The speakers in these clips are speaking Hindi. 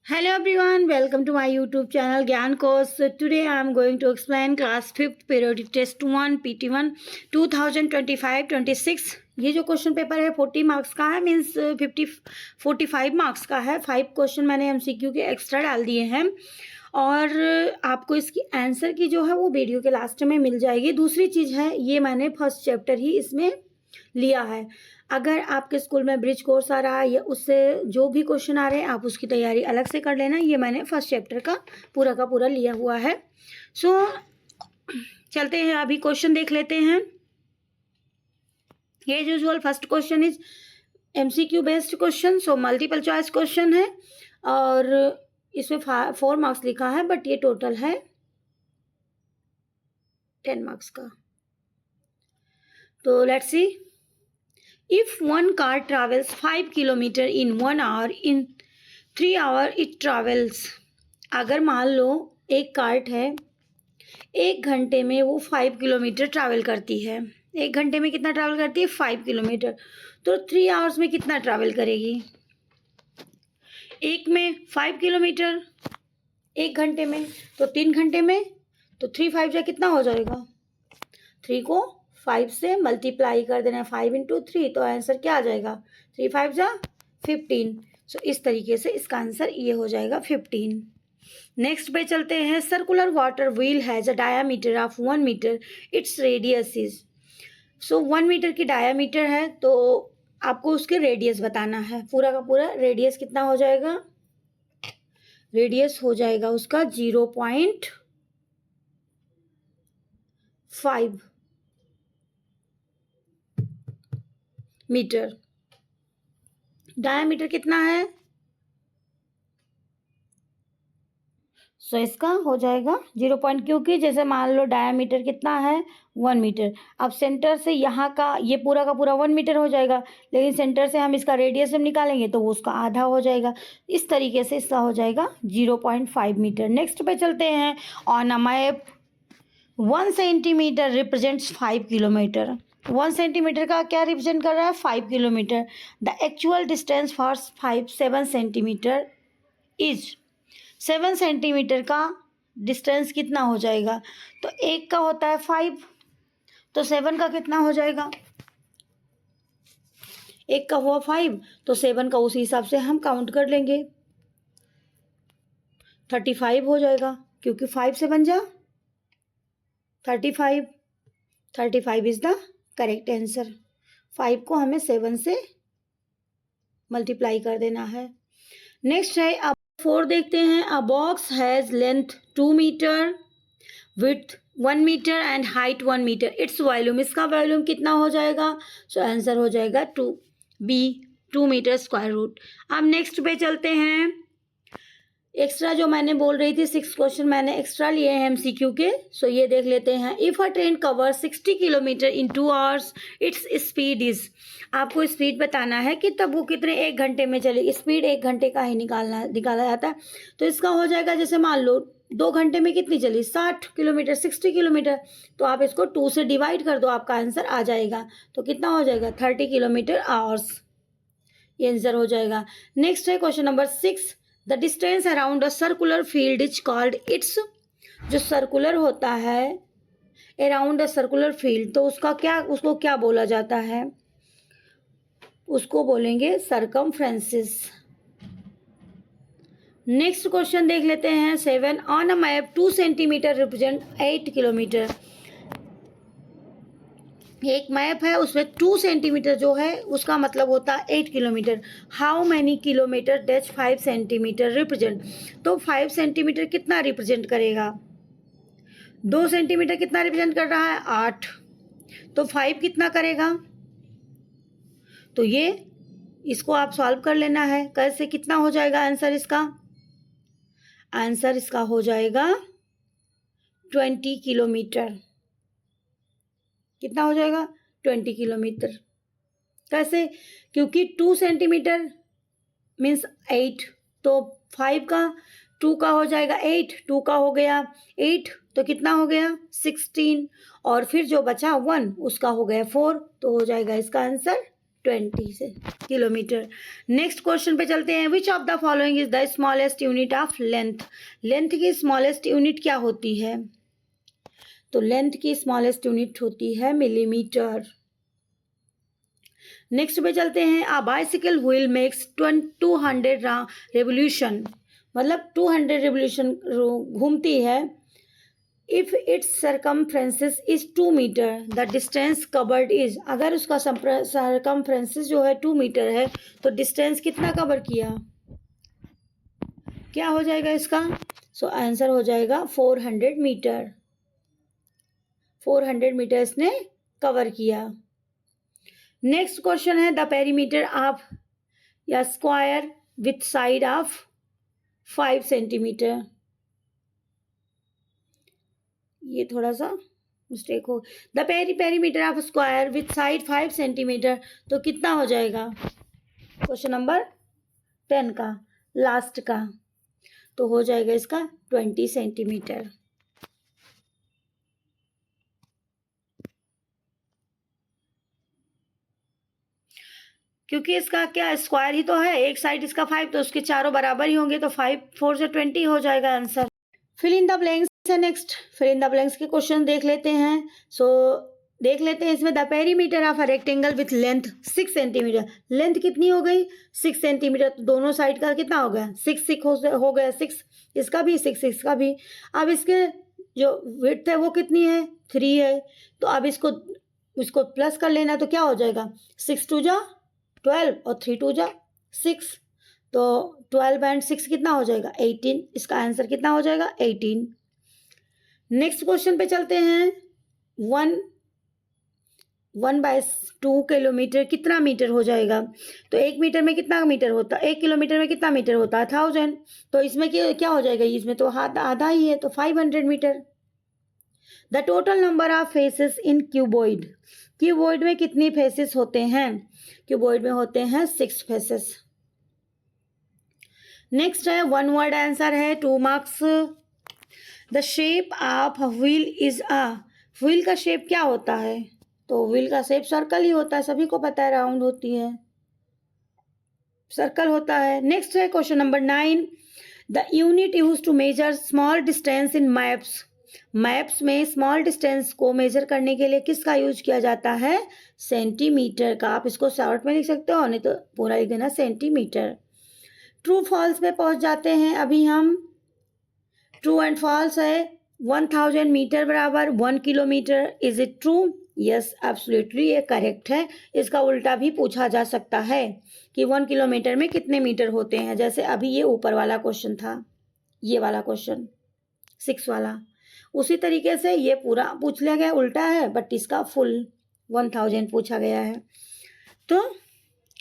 Hello everyone, welcome to my YouTube channel Gyan Course. So today I am going to explain class 5th periodic test 1 PT1 2025-26. ये जो क्वेश्चन पेपर है 40 मार्क्स का है, मीन्स 45 मार्क्स का है। 5 क्वेश्चन मैंने MCQ के एक्स्ट्रा डाल दिए हैं और आपको इसकी आंसर की जो है वो वीडियो के लास्ट में मिल जाएगी। दूसरी चीज़ है, ये मैंने फर्स्ट चैप्टर ही इसमें लिया है। अगर आपके स्कूल में ब्रिज कोर्स आ रहा है या उससे जो भी क्वेश्चन आ रहे हैं आप उसकी तैयारी अलग से कर लेना। ये मैंने फर्स्ट चैप्टर का पूरा लिया हुआ है। सो चलते हैं, अभी क्वेश्चन देख लेते हैं। As usual first question is MCQ based question, so multiple choice question है और इसमें 4 मार्क्स लिखा है, बट ये टोटल है 10 मार्क्स का। तो let's see, if one car travels 5 kilometer in 1 hour, in 3 hour it travels। अगर मान लो एक कार्ट है, 1 घंटे में वो 5 किलोमीटर ट्रैवल करती है। 1 घंटे में कितना ट्रैवल करती है? 5 किलोमीटर। तो 3 आवर्स में कितना ट्रैवल करेगी? एक में 5 किलोमीटर 1 घंटे में, तो 3 घंटे में, तो 3 5 जा कितना हो जाएगा? 3 को 5 से मल्टीप्लाई कर देना है, 5 इंटू 3, तो आंसर क्या आ जाएगा? 3 5 जा 15। सो इस तरीके से इसका आंसर ये हो जाएगा 15। नेक्स्ट पे चलते हैं। Circular water wheel has a diameter of 1 metre, its radius is. So 1 metre की डायामीटर है तो आपको उसके रेडियस बताना है। पूरा का पूरा रेडियस कितना हो जाएगा? रेडियस हो जाएगा उसका 0.5 मीटर। डायामीटर कितना है? सो इसका हो जाएगा 0 क्योंकि जैसे मान लो डायामीटर कितना है? 1 मीटर। अब सेंटर से यहाँ का ये पूरा का पूरा 1 मीटर हो जाएगा, लेकिन सेंटर से हम इसका रेडियस हम निकालेंगे तो वो उसका आधा हो जाएगा। इस तरीके से इसका हो जाएगा 0.5 मीटर। नेक्स्ट पे चलते हैं। On a map 1 centimetre represents 5 kilometre. 1 centimetre का क्या रिप्रेजेंट कर रहा है? 5 kilometre. The actual distance for 7 centimetre is. 7 centimetre का डिस्टेंस कितना हो जाएगा? तो एक का होता है 5, तो 7 का कितना हो जाएगा? एक का हुआ 5, तो 7 का उसी हिसाब से हम काउंट कर लेंगे, 35 हो जाएगा, क्योंकि 5 से बन जा 35। 35 इज द करेक्ट आंसर। 5 को हमें 7 से मल्टीप्लाई कर देना है। नेक्स्ट है अब 4 देखते हैं। A box has length 2 metre, width 1 metre and height 1 metre, its volume. इसका वॉल्यूम कितना हो जाएगा? सो आंसर हो जाएगा 2 मीटर स्क्वायर रूट। अब नेक्स्ट पे चलते हैं। एक्स्ट्रा जो मैंने बोल रही थी 6 क्वेश्चन मैंने एक्स्ट्रा लिए हैं MCQ के, सो ये देख लेते हैं। If a train cover 60 kilometre in 2 hours, its speed is. आपको स्पीड बताना है कि तब वो कितने 1 घंटे में चलेगी। स्पीड 1 घंटे का ही निकाला जाता है। तो इसका हो जाएगा, जैसे मान लो 2 घंटे में कितनी चली? 60 किलोमीटर, 60 किलोमीटर। तो आप इसको 2 से डिवाइड कर दो, आपका आंसर आ जाएगा। तो कितना हो जाएगा? 30 किलोमीटर आवर्स, ये आंसर हो जाएगा। नेक्स्ट है question number 6। The distance around a circular field is called its. जो सर्कुलर होता है अराउंड अ सर्कुलर फील्ड, तो उसको क्या बोला जाता है? उसको बोलेंगे सरकमफ्रेंसिस। नेक्स्ट क्वेश्चन देख लेते हैं 7। On a map 2 centimetre represent 8 kilometre. एक मैप है, उसमें 2 सेंटीमीटर जो है उसका मतलब होता है 8 kilometre. How many kilometre does 5 centimetre represent? तो 5 सेंटीमीटर कितना रिप्रेजेंट करेगा? 2 सेंटीमीटर कितना रिप्रेजेंट कर रहा है? 8। तो 5 कितना करेगा? तो ये इसको आप सॉल्व कर लेना है। कैसे, कितना हो जाएगा आंसर इसका? आंसर इसका हो जाएगा 20 किलोमीटर। कितना हो जाएगा? 20 किलोमीटर। कैसे? क्योंकि 2 सेंटीमीटर मीन्स 8, तो 5 का 2 का हो जाएगा 8, 2 का हो गया 8, तो कितना हो गया? 16, और फिर जो बचा 1 उसका हो गया 4, तो हो जाएगा इसका आंसर 20 से किलोमीटर। नेक्स्ट क्वेश्चन पे चलते हैं। Which of the following is the smallest unit of length. Length की स्मॉलेस्ट यूनिट क्या होती है? तो लेंथ की स्मॉलेस्ट यूनिट होती है मिलीमीटर। नेक्स्ट पे चलते हैं। A bicycle wheel makes 200 revolution, मतलब 200 रेवोल्यूशन घूमती है। If its circumferences is 2 metre, the distance covered is. अगर उसका सरकमफ्रेंसेस जो है 2 मीटर है तो डिस्टेंस कितना कवर किया? क्या हो जाएगा इसका? सो आंसर हो जाएगा 400 मीटर। 400 मीटर इसने कवर किया। नेक्स्ट क्वेश्चन है। द पेरीमीटर ऑफ या square with side of 5 centimetre. ये थोड़ा सा मिस्टेक हो। The perimeter of square with side 5 centimetre, तो कितना हो जाएगा? क्वेश्चन नंबर 10 का लास्ट का, तो हो जाएगा इसका 20 सेंटीमीटर। क्योंकि इसका क्या स्क्वायर ही तो है, एक साइड इसका 5, तो उसके चारों बराबर ही होंगे, तो 5 4 से 20 हो जाएगा answer. Fill in the blanks है next. Fill in the blanks के क्वेश्चन देख लेते हैं। देख लेते हैं इसमें। The perimeter of a rectangle with length 6 centimetre. Length कितनी हो गई? 6 सेंटीमीटर। तो दोनों साइड का कितना हो गया? 6 हो गया। 6 इसका भी, 6 इसका भी। अब इसके जो विड्थ है वो कितनी है? 3 है। तो अब इसको प्लस कर लेना, तो क्या हो जाएगा? 6 2 जा 12 और 3 2 जा 6, तो 12 एंड 6 कितना हो जाएगा? 18। इसका आंसर कितना हो जाएगा? 18। नेक्स्ट क्वेश्चन पे चलते हैं। 1/2 किलोमीटर कितना मीटर हो जाएगा? तो 1 मीटर में कितना मीटर होता है? 1 किलोमीटर में कितना मीटर होता है? 1000। तो इसमें क्या हो जाएगा? इसमें तो आधा ही है, तो 500 metre. The total number of faces in cuboid. Cuboid में कितनी फेसेस होते हैं? क्यूबॉइड में होते हैं 6 फेसेस। नेक्स्ट है 1 वर्ड आंसर है, 2 marks. The shape of wheel is a. Wheel का शेप क्या होता है? तो व्हील का शेप सर्कल ही होता है, सभी को पता है, राउंड होती है, सर्कल होता है। नेक्स्ट है question number 9। The unit use to measure small distance in maps. Maps में स्मॉल डिस्टेंस को मेजर करने के लिए किसका यूज किया जाता है? सेंटीमीटर का। आप इसको शॉर्ट में लिख सकते हो, नहीं तो पूरा लिख देना सेंटीमीटर। ट्रू फॉल्स में पहुंच जाते हैं अभी हम। ट्रू एंड फॉल्स है। 1000 मीटर बराबर 1 kilometre. Is it true? Yes, absolutely ये करेक्ट है। इसका उल्टा भी पूछा जा सकता है कि 1 किलोमीटर में कितने मीटर होते हैं, जैसे अभी ये ऊपर वाला क्वेश्चन था, ये वाला क्वेश्चन 6 वाला, उसी तरीके से ये पूरा पूछ लिया गया, उल्टा है, बट इसका फुल 1000 पूछा गया है। तो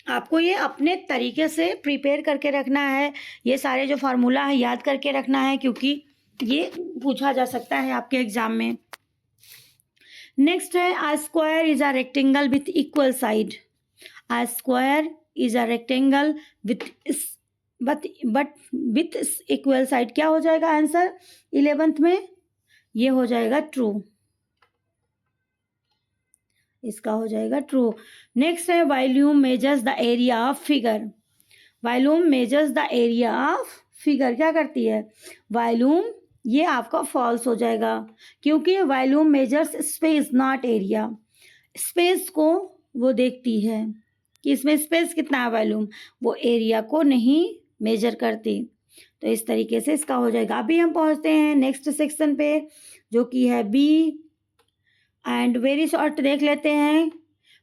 आपको ये अपने तरीके से प्रिपेयर करके रखना है, ये सारे जो फार्मूला है याद करके रखना है, क्योंकि ये पूछा जा सकता है आपके एग्जाम में। नेक्स्ट है a square is a rectangle with equal side. A square is a rectangle with but with equal side. क्या हो जाएगा आंसर 11th में? ये हो जाएगा ट्रू, इसका हो जाएगा ट्रू। नेक्स्ट है volume measures the area of figure. Volume measures the area of figure क्या करती है? वॉल्यूम, ये आपका फॉल्स हो जाएगा, क्योंकि volume measures space not area. Space को वो देखती है कि इसमें स्पेस कितना है, वॉल्यूम, वो एरिया को नहीं मेजर करती। तो इस तरीके से इसका हो जाएगा। अभी हम पहुंचते हैं नेक्स्ट सेक्शन पे, जो कि है बी एंड वेरी शॉर्ट देख लेते हैं।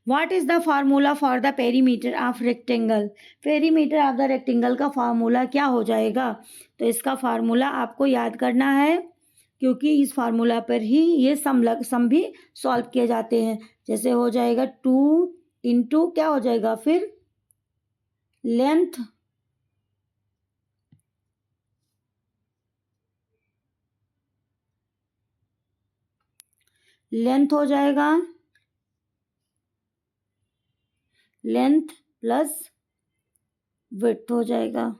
What is the formula for the perimeter of rectangle. Perimeter of the rectangle का फार्मूला क्या हो जाएगा? तो इसका फार्मूला आपको याद करना है, क्योंकि इस फार्मूला पर ही ये सम भी सॉल्व किए जाते हैं। जैसे हो जाएगा 2 इंटू क्या हो जाएगा फिर? लेंथ हो जाएगा, लेंथ प्लस विड्थ हो जाएगा,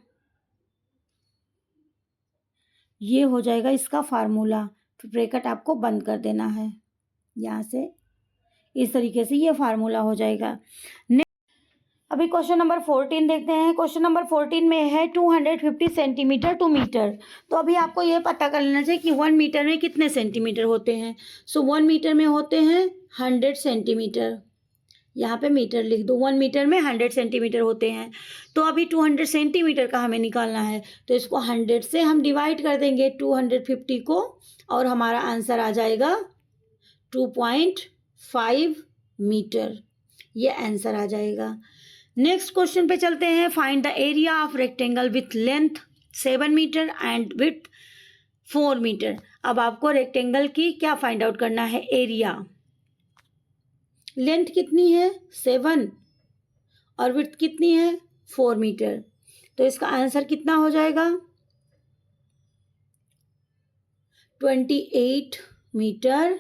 ये हो जाएगा इसका फार्मूला। फिर ब्रैकेट आपको बंद कर देना है यहाँ से, इस तरीके से ये फार्मूला हो जाएगा। अभी क्वेश्चन नंबर 14 देखते हैं। क्वेश्चन नंबर 14 में है 250 सेंटीमीटर टू मीटर। तो अभी आपको ये पता कर लेना चाहिए कि 1 मीटर में कितने सेंटीमीटर होते हैं। सो 1 मीटर में होते हैं 100 सेंटीमीटर। यहाँ पे मीटर लिख दो, 1 मीटर में 100 सेंटीमीटर होते हैं। तो अभी 200 सेंटीमीटर का हमें निकालना है, तो इसको 100 से हम डिवाइड कर देंगे 250 को, और हमारा आंसर आ जाएगा 2.5 मीटर। ये आंसर आ जाएगा। नेक्स्ट क्वेश्चन पे चलते हैं। Find the area of rectangle with length 7 metre and with 4 metre. अब आपको रेक्टेंगल की क्या फाइंड आउट करना है, एरिया। लेंथ कितनी है 7 और विड्थ कितनी है 4 मीटर। तो इसका आंसर कितना हो जाएगा 28 मीटर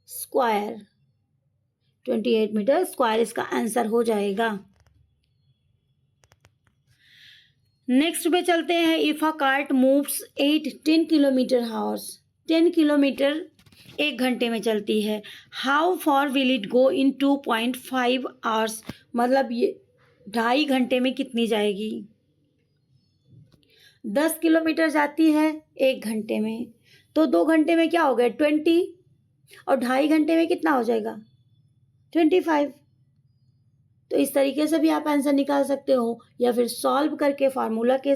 स्क्वायर। 28 मीटर स्क्वायर इसका आंसर हो जाएगा। नेक्स्ट पे चलते हैं। If a cart moves 10 kilometre hours, 10 kilometre 1 घंटे में चलती है। How for will it go in 2.5 hours. मतलब ये 2.5 घंटे में कितनी जाएगी। 10 किलोमीटर जाती है 1 घंटे में, तो 2 घंटे में क्या हो गया 20, और 2.5 घंटे में कितना हो जाएगा 25। तो इस तरीके से भी आप आंसर निकाल सकते हो, या फिर सॉल्व करके फार्मूला के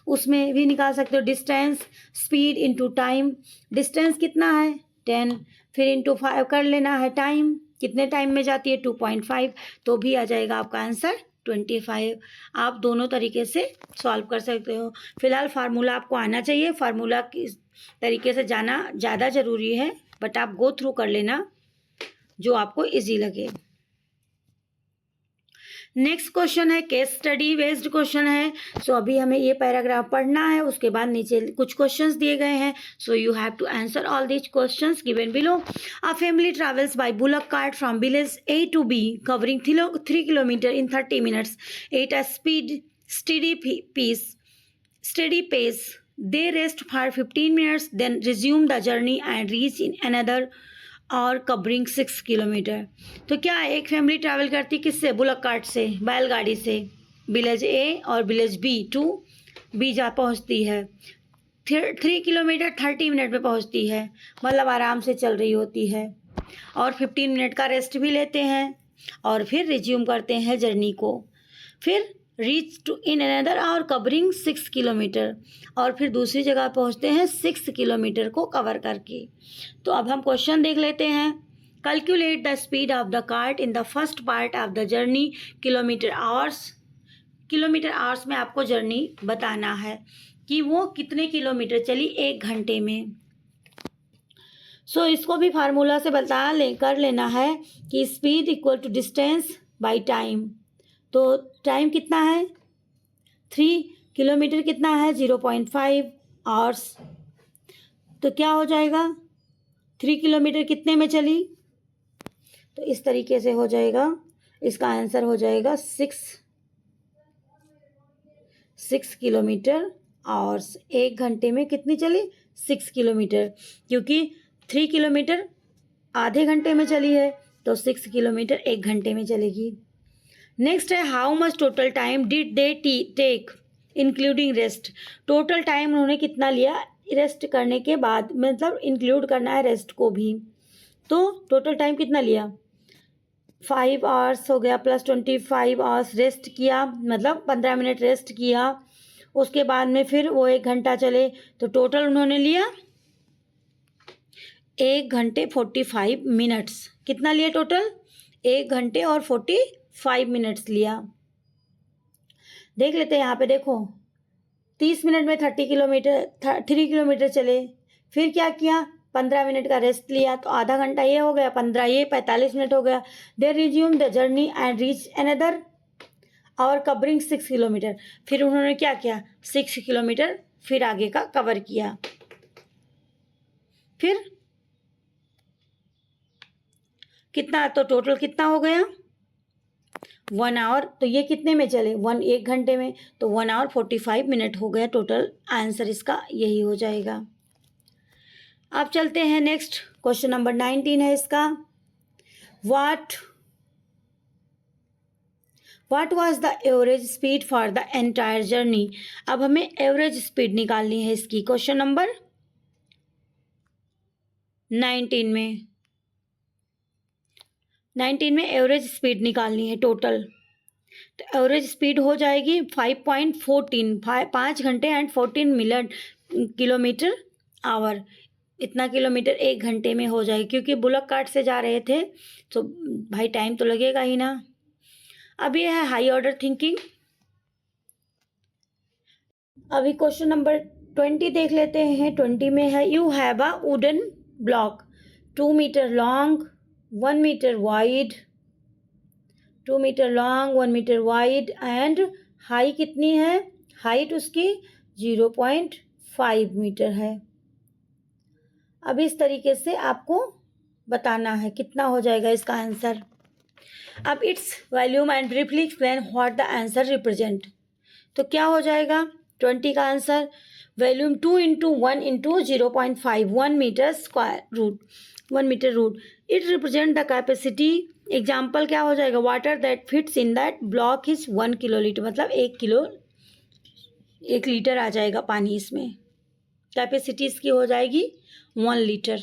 उसमें भी निकाल सकते हो। Distance speed into time. Distance कितना है 10, फिर इंटू 5 कर लेना है टाइम, कितने टाइम में जाती है 2.5, तो भी आ जाएगा आपका आंसर 25। आप दोनों तरीके से सॉल्व कर सकते हो। फिलहाल फार्मूला आपको आना चाहिए, फार्मूला किस तरीके से जाना ज़्यादा ज़रूरी है, बट आप गो थ्रू कर लेना जो आपको इजी लगे। नेक्स्ट क्वेश्चन है केस स्टडी बेस्ड क्वेश्चन है। सो अभी हमें ये पैराग्राफ पढ़ना है, उसके बाद नीचे कुछ क्वेश्चंस दिए गए हैं। So you have to answer all these questions given below. A family travels by bullock cart from village A to B covering 3 kilometre in 30 minutes at a steady pace. They rest for 15 minutes, then resume the journey and reach in another और कवरिंग 6 किलोमीटर। तो क्या एक फैमिली ट्रैवल करती किससे, बुलक कार्ट से, बैलगाड़ी से, विलेज A और विलेज B टू B जा पहुंचती है। 3 किलोमीटर 30 मिनट में पहुंचती है, मतलब आराम से चल रही होती है, और 15 मिनट का रेस्ट भी लेते हैं, और फिर रिज्यूम करते हैं जर्नी को। फिर रीच टू इन अनदर और कवरिंग 6 किलोमीटर, और फिर दूसरी जगह पहुंचते हैं 6 किलोमीटर को कवर करके। तो अब हम क्वेश्चन देख लेते हैं। Calculate the speed of the cart in the first part of the journey kilometre hours. Kilometre hours में आपको जर्नी बताना है कि वो कितने किलोमीटर चली 1 घंटे में। सो इसको भी फार्मूला से कर लेना है कि speed equal to distance by time. तो टाइम कितना है 3, किलोमीटर कितना है 0.5 आवर्स। तो क्या हो जाएगा 3 किलोमीटर कितने में चली, तो इस तरीके से हो जाएगा। इसका आंसर हो जाएगा 6 किलोमीटर आवर्स। 1 घंटे में कितनी चली 6 किलोमीटर, क्योंकि 3 किलोमीटर आधे घंटे में चली है, तो 6 किलोमीटर 1 घंटे में चलेगी। नेक्स्ट है how much total time did they take including rest. Total time उन्होंने कितना लिया रेस्ट करने के बाद, मतलब इंक्लूड करना है रेस्ट को भी। तो टोटल टाइम कितना लिया 5 आवर्स हो गया, प्लस 25 आवर्स रेस्ट किया, मतलब 15 मिनट रेस्ट किया। उसके बाद में फिर वो 1 घंटा चले, तो टोटल उन्होंने लिया 1 घंटे 45 मिनट्स। कितना लिया टोटल 1 घंटे और 45 मिनट्स लिया। देख लेते हैं यहाँ पे, देखो 30 मिनट में 3 किलोमीटर चले, फिर क्या किया 15 मिनट का रेस्ट लिया, तो आधा घंटा ये हो गया, 15 ये 45 मिनट हो गया। They resume the journey and reach another और कवरिंग 6 किलोमीटर। फिर उन्होंने क्या किया 6 किलोमीटर फिर आगे का कवर किया। फिर कितना, तो टोटल कितना हो गया 1 आवर। तो ये कितने में चले 1 घंटे में, तो 1 आवर 45 मिनट हो गया टोटल। आंसर इसका यही हो जाएगा। अब चलते हैं नेक्स्ट, क्वेश्चन नंबर 19 है इसका। What was the average speed for the entire journey. अब हमें एवरेज स्पीड निकालनी है इसकी। क्वेश्चन नंबर 19 में एवरेज स्पीड निकालनी है टोटल। तो एवरेज स्पीड हो जाएगी 5.14 5 घंटे एंड 14 मिनट किलोमीटर आवर। इतना किलोमीटर 1 घंटे में हो जाएगी, क्योंकि बुलक कार्ट से जा रहे थे तो भाई टाइम तो लगेगा ही ना। अब ये है हाई ऑर्डर थिंकिंग। अभी क्वेश्चन नंबर 20 देख लेते हैं। 20 में है you have a wooden block 2 metre long 1 metre wide 2 metre long 1 metre wide and high कितनी है, हाइट उसकी 0.5 मीटर है। अब इस तरीके से आपको बताना है कितना हो जाएगा इसका आंसर। अब its volume and briefly explain what the answer represent. तो क्या हो जाएगा 20 का answer, volume 2 into 1 into 0.5 1 metre square root 1 metre root. It represent the capacity. Example क्या हो जाएगा, water that fits in that block is 1 kilolitre, मतलब 1 लीटर आ जाएगा पानी इसमें। कैपेसिटी इसकी हो जाएगी 1 litre.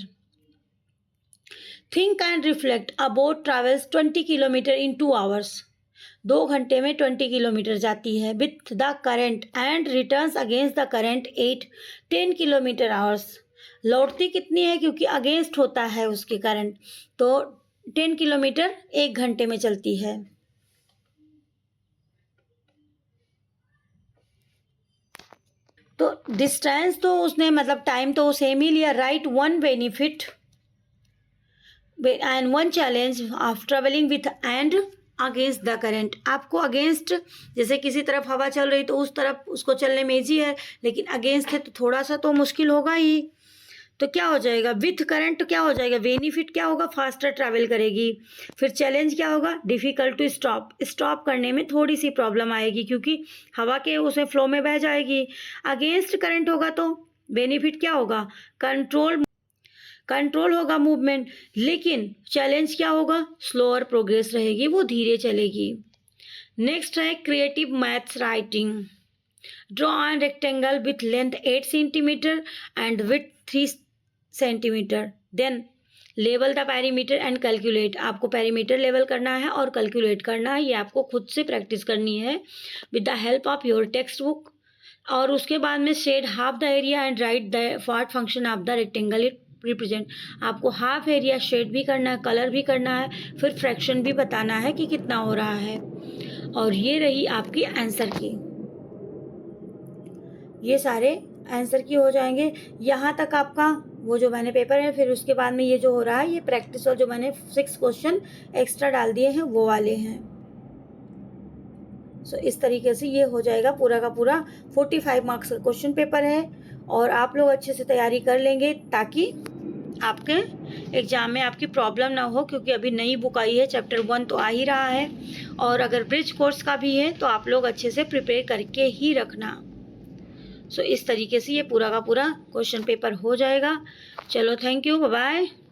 Think and reflect, a boat travels 20 kilometre in 2 hours. 2 घंटे में 20 किलोमीटर जाती है with the current and returns against the current 10 kilometre hours. लौटती कितनी है, क्योंकि अगेंस्ट होता है उसके करंट, तो 10 किलोमीटर 1 घंटे में चलती है। तो डिस्टेंस तो उसने मतलब टाइम तो सेम ही लिया। Right 1 benefit and 1 challenge of travelling with and against the current. आपको अगेंस्ट, जैसे किसी तरफ हवा चल रही तो उस तरफ उसको चलने में ईजी है, लेकिन अगेंस्ट है तो थोड़ा सा तो मुश्किल होगा ही। तो क्या हो जाएगा विथ करंट, क्या हो जाएगा बेनिफिट क्या होगा, फास्टर ट्रैवल करेगी। फिर चैलेंज क्या होगा, डिफ़िकल्ट टू स्टॉप करने में थोड़ी सी प्रॉब्लम आएगी, क्योंकि हवा के उसमें फ्लो में बह जाएगी। अगेंस्ट करंट होगा तो बेनिफिट क्या होगा, कंट्रोल होगा मूवमेंट। लेकिन चैलेंज क्या होगा, स्लोअर प्रोग्रेस रहेगी, वो धीरे चलेगी। नेक्स्ट है creative maths writing. Draw an rectangle with length 8 centimetre and with 3 centimetre, then लेवल द पेरीमीटर एंड कैलकुलेट। आपको पेरीमीटर लेवल करना है और कैलकुलेट करना है, ये आपको खुद से प्रैक्टिस करनी है with the help of your textbook. और उसके बाद में shade half the area and write the what function of the rectangle it represent. आपको हाफ एरिया शेड भी करना है, कलर भी करना है, फिर फ्रैक्शन भी बताना है कि कितना हो रहा है। और ये रही आपकी आंसर की, ये सारे आंसर की हो जाएंगे। यहाँ तक आपका वो जो मैंने पेपर है, फिर उसके बाद में ये जो हो रहा है ये प्रैक्टिस, और जो मैंने 6 क्वेश्चन एक्स्ट्रा डाल दिए हैं वो वाले हैं। सो इस तरीके से ये हो जाएगा पूरा का पूरा 45 मार्क्स का क्वेश्चन पेपर है। और आप लोग अच्छे से तैयारी कर लेंगे ताकि आपके एग्जाम में आपकी प्रॉब्लम ना हो, क्योंकि अभी नई बुक आई है, चैप्टर 1 तो आ ही रहा है, और अगर ब्रिज कोर्स का भी है तो आप लोग अच्छे से प्रिपेयर करके ही रखना। सो इस तरीके से ये पूरा का पूरा क्वेश्चन पेपर हो जाएगा। चलो थैंक यू, बाय बाय।